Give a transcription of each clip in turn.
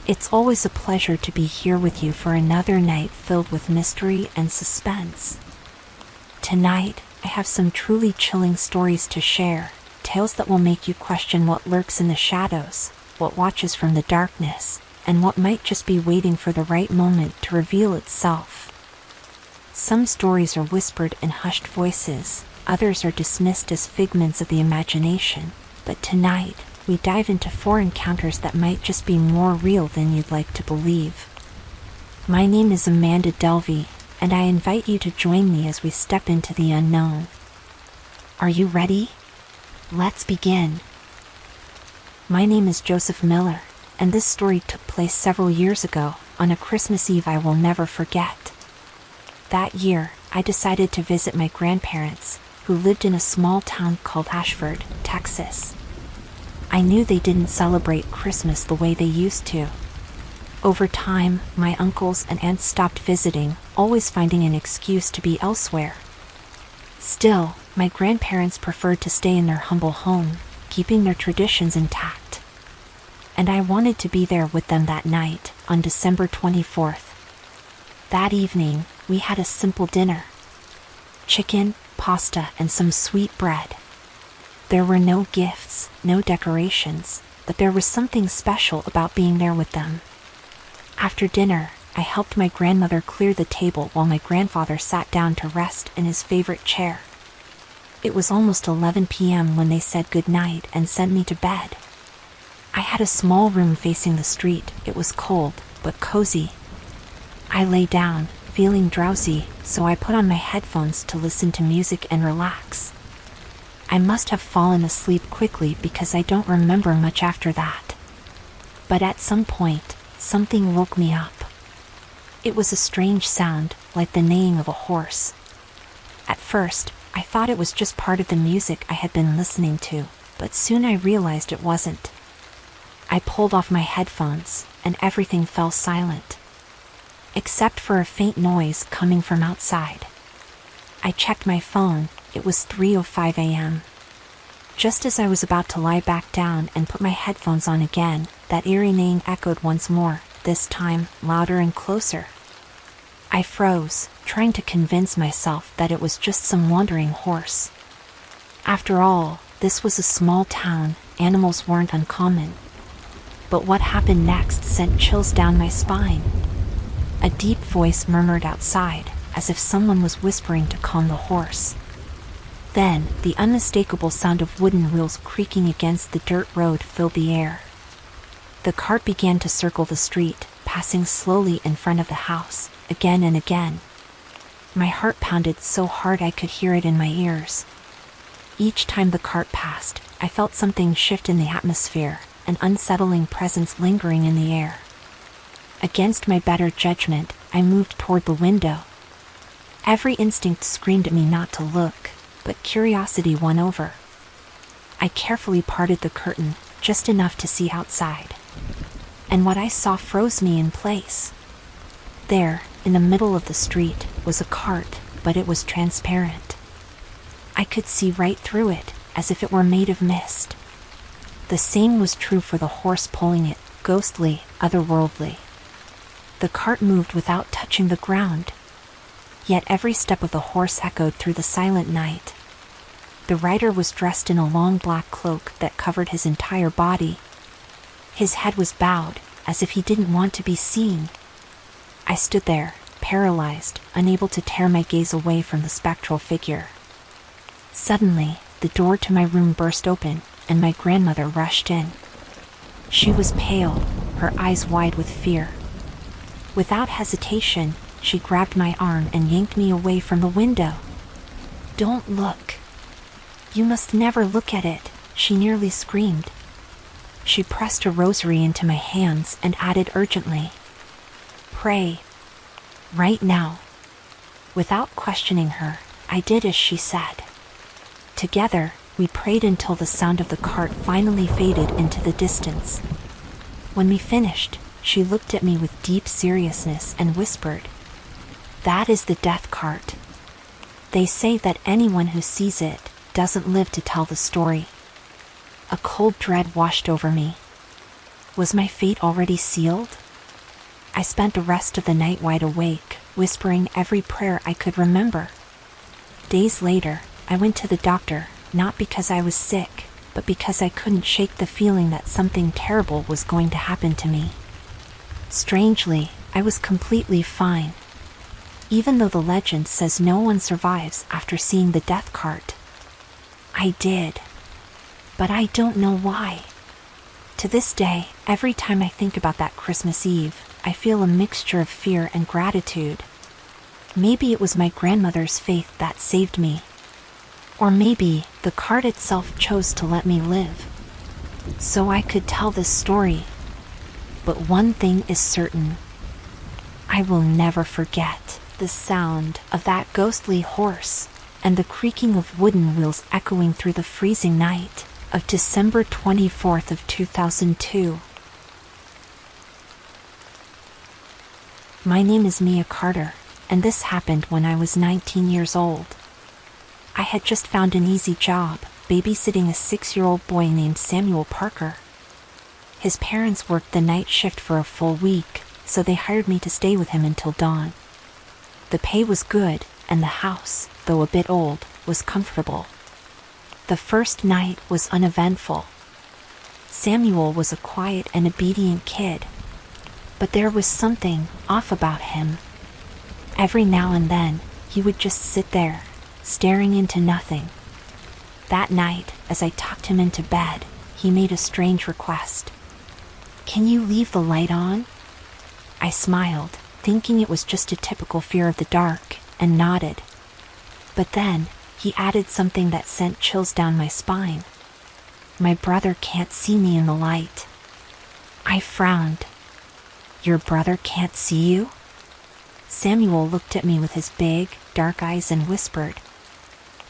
It's always a pleasure to be here with you for another night filled with mystery and suspense. Tonight, I have some truly chilling stories to share, tales that will make you question what lurks in the shadows, what watches from the darkness, and what might just be waiting for the right moment to reveal itself. Some stories are whispered in hushed voices, others are dismissed as figments of the imagination, but tonight, we dive into 4 encounters that might just be more real than you'd like to believe. My name is Amanda Delvey, and I invite you to join me as we step into the unknown. Are you ready? Let's begin. My name is Joseph Miller, and this story took place several years ago, on a Christmas Eve I will never forget. That year, I decided to visit my grandparents, who lived in a small town called Ashford, Texas. I knew they didn't celebrate Christmas the way they used to. Over time, my uncles and aunts stopped visiting, always finding an excuse to be elsewhere. Still, my grandparents preferred to stay in their humble home, keeping their traditions intact. And I wanted to be there with them that night, on December 24th. That evening, we had a simple dinner. Chicken, pasta, and some sweet bread. There were no gifts, no decorations, but there was something special about being there with them. After dinner, I helped my grandmother clear the table while my grandfather sat down to rest in his favorite chair. It was almost 11 p.m. when they said goodnight and sent me to bed. I had a small room facing the street. It was cold, but cozy. I lay down, feeling drowsy, so I put on my headphones to listen to music and relax. I must have fallen asleep quickly because I don't remember much after that. But at some point, something woke me up. It was a strange sound, like the neighing of a horse. At first, I thought it was just part of the music I had been listening to, but soon I realized it wasn't. I pulled off my headphones, and everything fell silent. Except for a faint noise coming from outside. I checked my phone. It was 3:05 a.m. Just as I was about to lie back down and put my headphones on again, that eerie neighing echoed once more, this time louder and closer. I froze, trying to convince myself that it was just some wandering horse. After all, this was a small town, animals weren't uncommon. But what happened next sent chills down my spine. A deep voice murmured outside, as if someone was whispering to calm the horse. Then, the unmistakable sound of wooden wheels creaking against the dirt road filled the air. The cart began to circle the street, passing slowly in front of the house, again and again. My heart pounded so hard I could hear it in my ears. Each time the cart passed, I felt something shift in the atmosphere, an unsettling presence lingering in the air. Against my better judgment, I moved toward the window. Every instinct screamed at me not to look, but curiosity won over. I carefully parted the curtain, just enough to see outside. And what I saw froze me in place. There, in the middle of the street, was a cart, but it was transparent. I could see right through it, as if it were made of mist. The same was true for the horse pulling it, ghostly, otherworldly. The cart moved without touching the ground. Yet every step of the horse echoed through the silent night. The rider was dressed in a long black cloak that covered his entire body. His head was bowed, as if he didn't want to be seen. I stood there, paralyzed, unable to tear my gaze away from the spectral figure. Suddenly, the door to my room burst open, and my grandmother rushed in. She was pale, her eyes wide with fear. Without hesitation, she grabbed my arm and yanked me away from the window. "Don't look. You must never look at it," she nearly screamed. She pressed a rosary into my hands and added urgently, "Pray. Right now." Without questioning her, I did as she said. Together, we prayed until the sound of the cart finally faded into the distance. When we finished, she looked at me with deep seriousness and whispered, "That is the death cart. They say that anyone who sees it doesn't live to tell the story." A cold dread washed over me. Was my fate already sealed? I spent the rest of the night wide awake, whispering every prayer I could remember. Days later, I went to the doctor, not because I was sick, but because I couldn't shake the feeling that something terrible was going to happen to me. Strangely, I was completely fine, even though the legend says no one survives after seeing the death cart. I did, but I don't know why. To this day, every time I think about that Christmas Eve, I feel a mixture of fear and gratitude. Maybe it was my grandmother's faith that saved me. Or maybe the cart itself chose to let me live, so I could tell this story. But one thing is certain. I will never forget the sound of that ghostly horse and the creaking of wooden wheels echoing through the freezing night of December 24th of 2002. My name is Mia Carter, and this happened when I was 19 years old. I had just found an easy job, babysitting a 6-year-old boy named Samuel Parker. His parents worked the night shift for a full week, so they hired me to stay with him until dawn. The pay was good, and the house, though a bit old, was comfortable. The first night was uneventful. Samuel was a quiet and obedient kid, but there was something off about him. Every now and then, he would just sit there, staring into nothing. That night, as I tucked him into bed, he made a strange request. "Can you leave the light on?" I smiled, thinking it was just a typical fear of the dark, and nodded. But then, he added something that sent chills down my spine. "My brother can't see me in the light." I frowned. "Your brother can't see you?" Samuel looked at me with his big, dark eyes and whispered,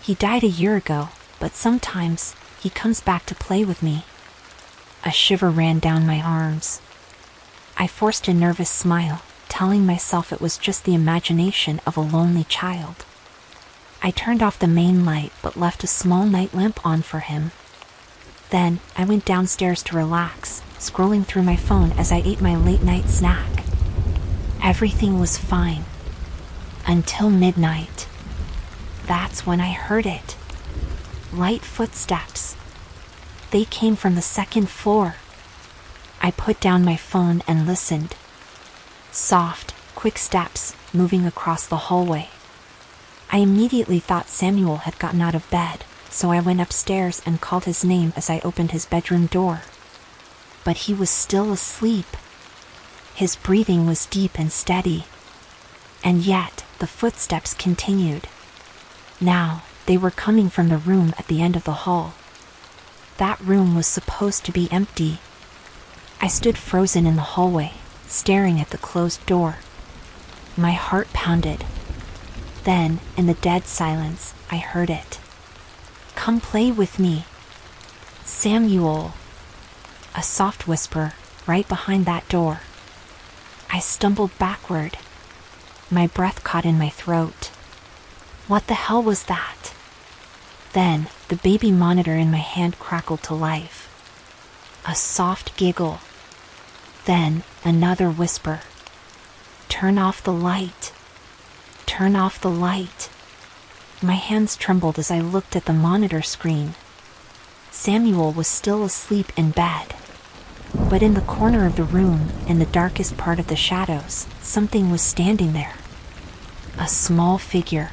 "He died a year ago, but sometimes he comes back to play with me." A shiver ran down my arms. I forced a nervous smile, telling myself it was just the imagination of a lonely child. I turned off the main light but left a small night lamp on for him. Then, I went downstairs to relax, scrolling through my phone as I ate my late-night snack. Everything was fine. Until midnight. That's when I heard it. Light footsteps. They came from the second floor. I put down my phone and listened. Soft, quick steps, moving across the hallway. I immediately thought Samuel had gotten out of bed, so I went upstairs and called his name as I opened his bedroom door. But he was still asleep. His breathing was deep and steady. And yet, the footsteps continued. Now, they were coming from the room at the end of the hall. That room was supposed to be empty. I stood frozen in the hallway, staring at the closed door. My heart pounded. Then, in the dead silence, I heard it. "Come play with me, Samuel." A soft whisper, right behind that door. I stumbled backward. My breath caught in my throat. What the hell was that? Then, the baby monitor in my hand crackled to life. A soft giggle. Then, another whisper. "Turn off the light. Turn off the light." My hands trembled as I looked at the monitor screen. Samuel was still asleep in bed. But in the corner of the room, in the darkest part of the shadows, something was standing there. A small figure.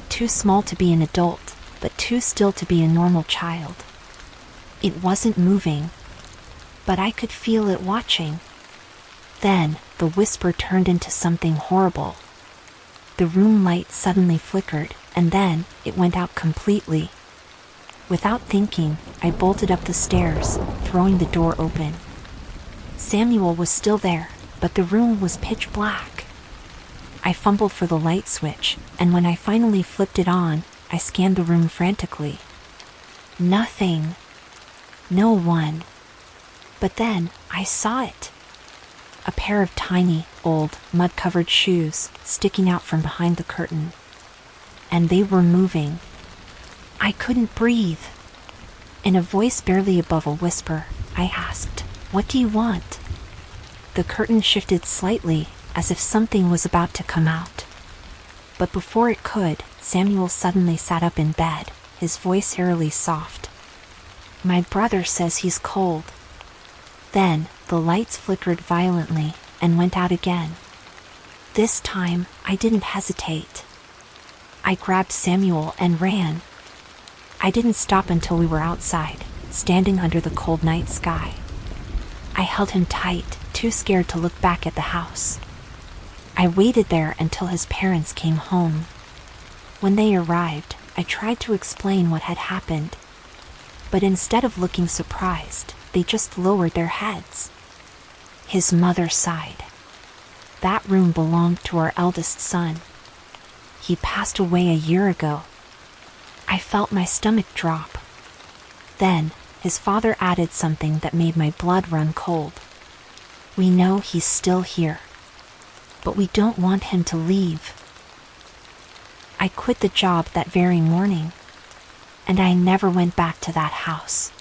Too small to be an adult, but too still to be a normal child. It wasn't moving, but I could feel it watching. Then, the whisper turned into something horrible. The room light suddenly flickered, and then, it went out completely. Without thinking, I bolted up the stairs, throwing the door open. Samuel was still there, but the room was pitch black. I fumbled for the light switch, and when I finally flipped it on, I scanned the room frantically. Nothing. No one. But then, I saw it. A pair of tiny, old, mud-covered shoes sticking out from behind the curtain. And they were moving. I couldn't breathe. In a voice barely above a whisper, I asked, What do you want?" The curtain shifted slightly, as if something was about to come out. But before it could, Samuel suddenly sat up in bed, his voice eerily soft. "My brother says he's cold." Then, the lights flickered violently and went out again. This time, I didn't hesitate. I grabbed Samuel and ran. I didn't stop until we were outside, standing under the cold night sky. I held him tight, too scared to look back at the house. I waited there until his parents came home. When they arrived, I tried to explain what had happened. But instead of looking surprised, they just lowered their heads. His mother sighed. "That room belonged to our eldest son. He passed away a year ago." I felt my stomach drop. Then, his father added something that made my blood run cold. "We know he's still here, but we don't want him to leave." I quit the job that very morning, and I never went back to that house.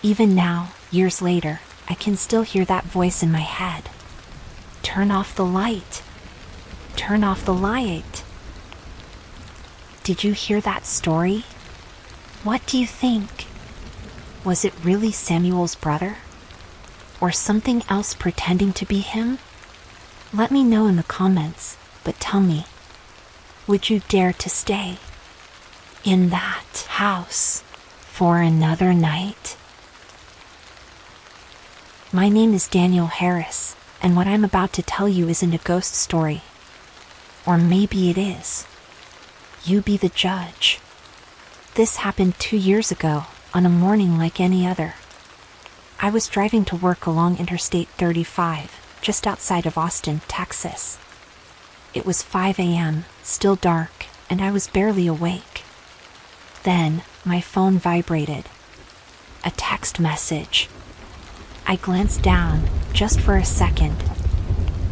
Even now, years later, I can still hear that voice in my head. "Turn off the light. Turn off the light." Did you hear that story? What do you think? Was it really Samuel's brother? Or something else pretending to be him? Let me know in the comments, but tell me, would you dare to stay in that house for another night? My name is Daniel Harris, and what I'm about to tell you isn't a ghost story. Or maybe it is. You be the judge. This happened 2 years ago, on a morning like any other. I was driving to work along Interstate 35, just outside of Austin, Texas. It was 5 a.m., still dark, and I was barely awake. Then, my phone vibrated. A text message. I glanced down, just for a second,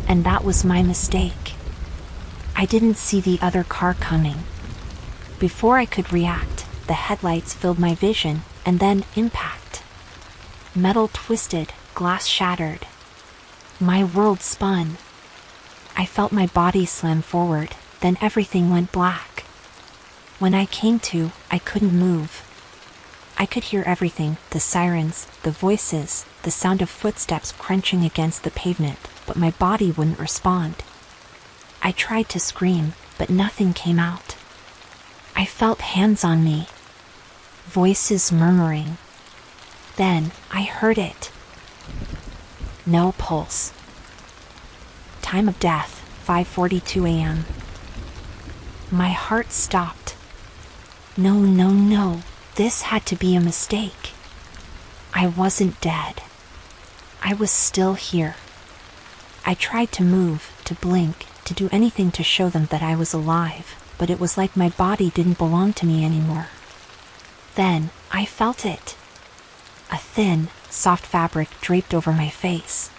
and that was my mistake. I didn't see the other car coming. Before I could react, the headlights filled my vision, and then impact. Metal twisted, glass shattered. My world spun. I felt my body slam forward, then everything went black. When I came to, I couldn't move. I could hear everything, the sirens, the voices, the sound of footsteps crunching against the pavement, but my body wouldn't respond. I tried to scream, but nothing came out. I felt hands on me. Voices murmuring. Then, I heard it. No pulse. Time of death, 5:42 a.m. My heart stopped. No, this had to be a mistake. I wasn't dead. I was still here. I tried to move, to blink, to do anything to show them that I was alive, but it was like my body didn't belong to me anymore. Then, I felt it. A thin, soft fabric draped over my face.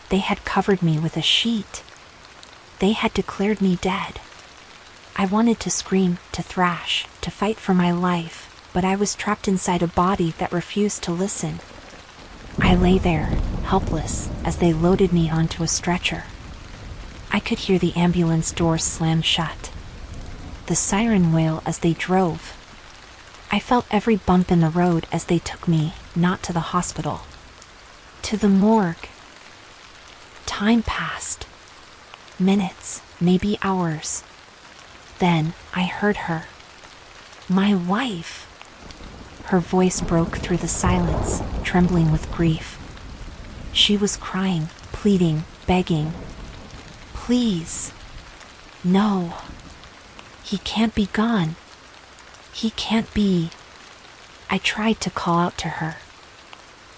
They had covered me with a sheet. They had declared me dead. I wanted to scream, to thrash, to fight for my life, but I was trapped inside a body that refused to listen. I lay there, helpless, as they loaded me onto a stretcher. I could hear the ambulance doors slam shut. The siren wail as they drove. I felt every bump in the road as they took me, not to the hospital, to the morgue. Time passed. Minutes, maybe hours. Then I heard her. My wife. Her voice broke through the silence, trembling with grief. She was crying, pleading, begging. Please. No. He can't be gone. He can't be. I tried to call out to her.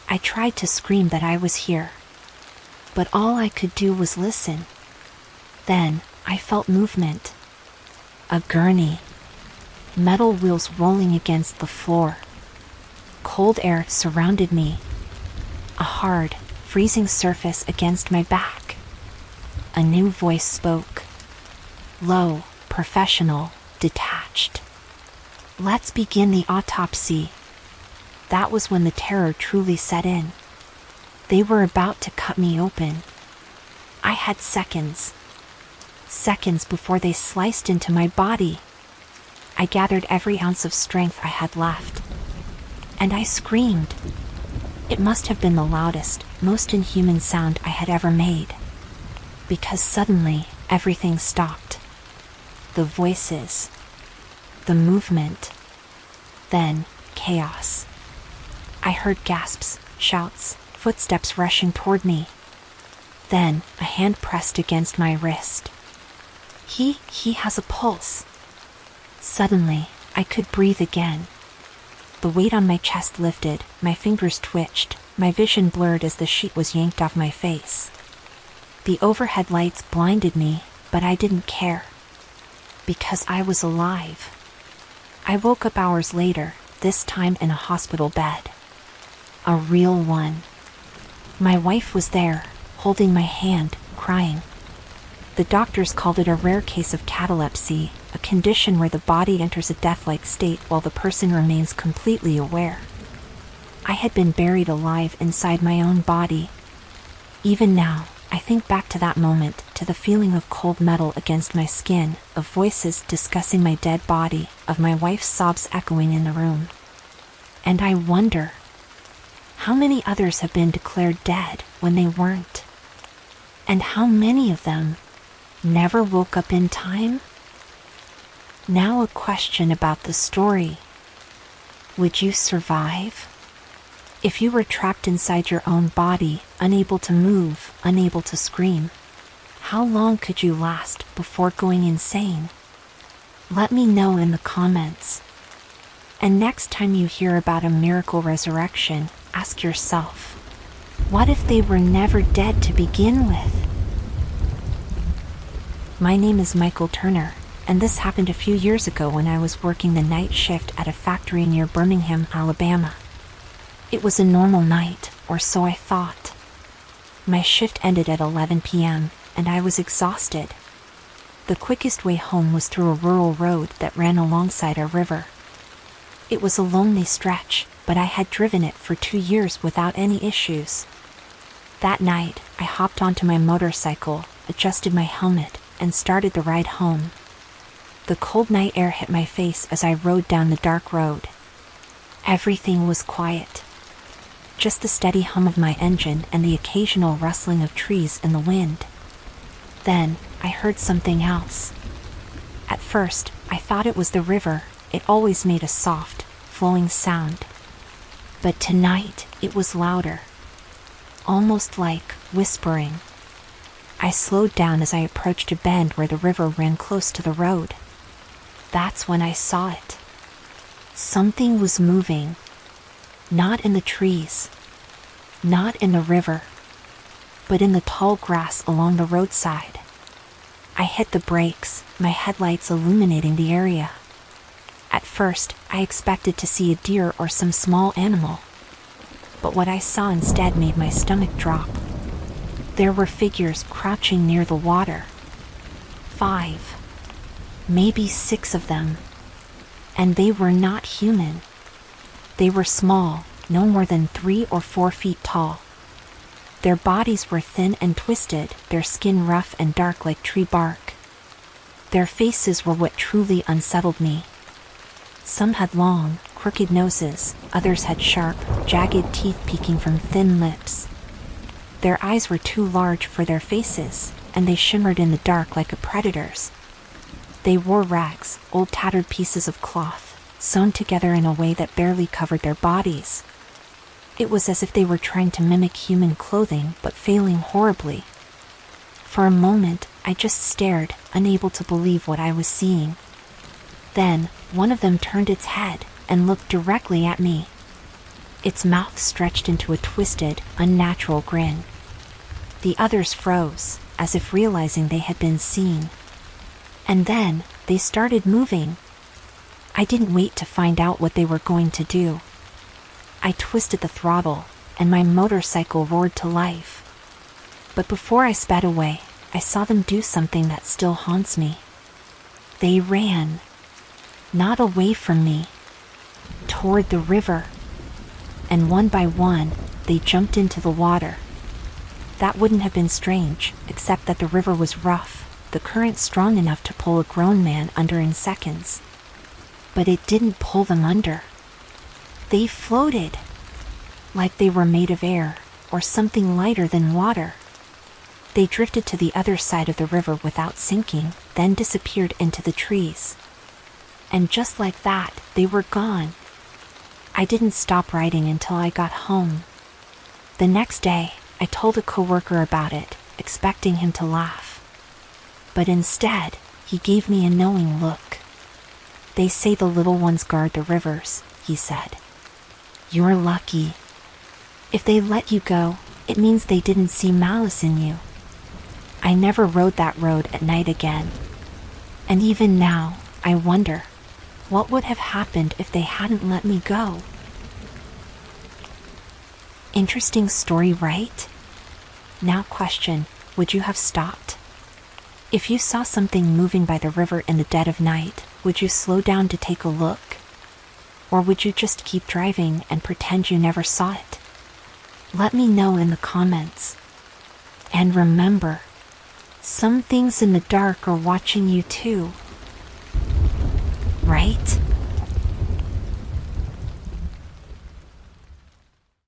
I tried to scream that I was here. But all I could do was listen. Then, I felt movement. A gurney. Metal wheels rolling against the floor. Cold air surrounded me. A hard, freezing surface against my back. A new voice spoke. Low, professional, detached. Let's begin the autopsy. That was when the terror truly set in. They were about to cut me open. I had seconds before they sliced into my body. I gathered every ounce of strength I had left, and I screamed. It must have been the loudest, most inhuman sound I had ever made, because suddenly everything stopped. The voices, the movement, then chaos. I heard gasps, shouts, footsteps rushing toward me. Then a hand pressed against my wrist. He has a pulse. Suddenly, I could breathe again. The weight on my chest lifted, my fingers twitched, my vision blurred as the sheet was yanked off my face. The overhead lights blinded me, but I didn't care. Because I was alive. I woke up hours later, this time in a hospital bed. A real one. My wife was there, holding my hand, crying. The doctors called it a rare case of catalepsy, a condition where the body enters a death-like state while the person remains completely aware. I had been buried alive inside my own body. Even now, I think back to that moment, to the feeling of cold metal against my skin, of voices discussing my dead body, of my wife's sobs echoing in the room. And I wonder, how many others have been declared dead when they weren't? And how many of them never woke up in time? Now a question about the story. Would you survive? If you were trapped inside your own body, unable to move, unable to scream, how long could you last before going insane? Let me know in the comments. And next time you hear about a miracle resurrection, ask yourself, what if they were never dead to begin with? My name is Michael Turner, and this happened a few years ago when I was working the night shift at a factory near Birmingham, Alabama. It was a normal night, or so I thought. My shift ended at 11 p.m., and I was exhausted. The quickest way home was through a rural road that ran alongside a river. It was a lonely stretch, but I had driven it for 2 years without any issues. That night, I hopped onto my motorcycle, adjusted my helmet, and started the ride home. The cold night air hit my face as I rode down the dark road. Everything was quiet. Just the steady hum of my engine and the occasional rustling of trees in the wind. Then, I heard something else. At first, I thought it was the river. It always made a soft, flowing sound. But tonight, it was louder. Almost like whispering. I slowed down as I approached a bend where the river ran close to the road. That's when I saw it. Something was moving. Not in the trees. Not in the river. But in the tall grass along the roadside. I hit the brakes, my headlights illuminating the area. At first, I expected to see a deer or some small animal. But what I saw instead made my stomach drop. There were figures crouching near the water. 5, maybe 6 of them. And they were not human. They were small, no more than 3 or 4 feet tall. Their bodies were thin and twisted, their skin rough and dark like tree bark. Their faces were what truly unsettled me. Some had long, crooked noses, others had sharp, jagged teeth peeking from thin lips. Their eyes were too large for their faces, and they shimmered in the dark like a predator's. They wore rags, old tattered pieces of cloth, sewn together in a way that barely covered their bodies. It was as if they were trying to mimic human clothing, but failing horribly. For a moment, I just stared, unable to believe what I was seeing. Then, one of them turned its head and looked directly at me. Its mouth stretched into a twisted, unnatural grin. The others froze, as if realizing they had been seen. And then, they started moving. I didn't wait to find out what they were going to do. I twisted the throttle, and my motorcycle roared to life. But before I sped away, I saw them do something that still haunts me. They ran. Not away from me. Toward the river. And one by one, they jumped into the water. That wouldn't have been strange, except that the river was rough, the current strong enough to pull a grown man under in seconds. But it didn't pull them under. They floated, like they were made of air, or something lighter than water. They drifted to the other side of the river without sinking, then disappeared into the trees. And just like that, they were gone. I didn't stop writing until I got home. The next day, I told a coworker about it, expecting him to laugh. But instead, he gave me a knowing look. They say the little ones guard the rivers, he said. You're lucky. If they let you go, it means they didn't see malice in you. I never rode that road at night again. And even now, I wonder, what would have happened if they hadn't let me go? Interesting story, right? Now question, would you have stopped? If you saw something moving by the river in the dead of night, would you slow down to take a look? Or would you just keep driving and pretend you never saw it? Let me know in the comments. And remember, some things in the dark are watching you too. Right?